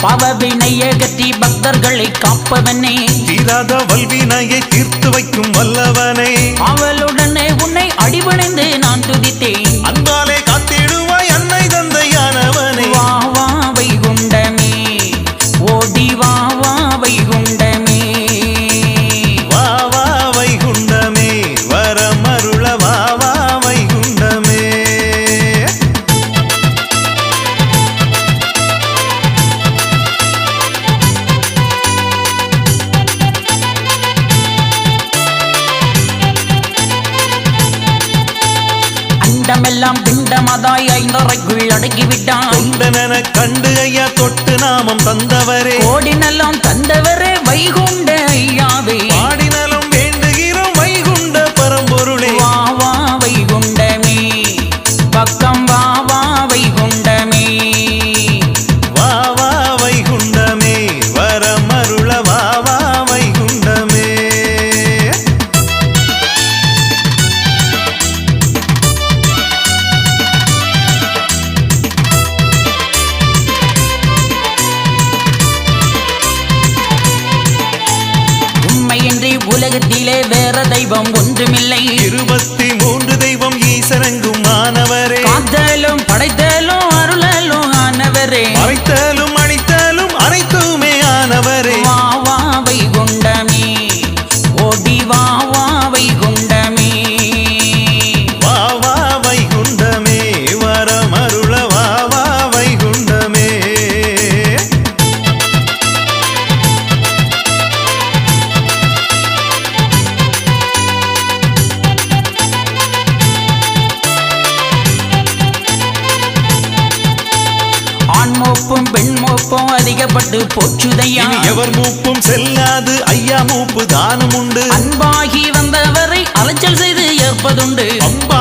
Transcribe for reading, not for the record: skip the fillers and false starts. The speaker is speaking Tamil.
பாவவினையை அகற்றி பக்தர்களை காப்பவனே, தீராத வல்வினையை தீர்த்து வைக்கும் வல்லவனே, அவளுடனே உன்னை அடிபணிந்து நான் துதித்தேன். அன்பாலே காத்திடுவாய் அன்னை தந்தையானவனே. வா வா வைகுண்டமே, ஓடி வா வா வைகுண்டமே, வா வா வைகுண்டமே, வரமருள வா வா வைகுண்டமே. அண்டமெல்லாம் பிண்டமதாய் ஐந்தரைக்குள் அடக்கிவிட்டான். தொண்டனென கண்டு ஐயா தொட்டு நாமம் தந்தவரே, கோடினெல்லாம் தந்தவரே வைகுண்ட ஐயாவே, பாடினலும் வேண்டுகிறோம் வைகுண்ட பரம்பொருளே. வா வா வைகுண்டமே, பக்கம் வா வா வைகுண்டமே, வா வா வைகுண்டமே, வரமருள வா வா வைகுண்டமே. உண்மையின்றி உலகத்திலே வேற தெய்வம் ஒன்றுமில்லை. 23 தெய்வம் ஈசரங்கும் மாணவரே, காத்தலும் படைத்தலும் அருளலும் ஆனவரே, மறைத்தலும் அணித்தலும் அனைத்துமே ஆனவரே. வா வா வைகுண்டமே, ஓடி வா வா வைகுண்டமே, வா வா வைகுண்டமே, வரமருள வா வா வைகுண்டமே. ஆண் மோப்பும் பெண் மோப்பும் அதிகப்பட்டு போச்சுதையா. இனி எவர் மூப்பும் செல்லாது ஐயா மூப்பு தானம் உண்டு. அன்பாகி வந்தவரை அலைச்சல் செய்து ஏற்பதுண்டு. அம்ப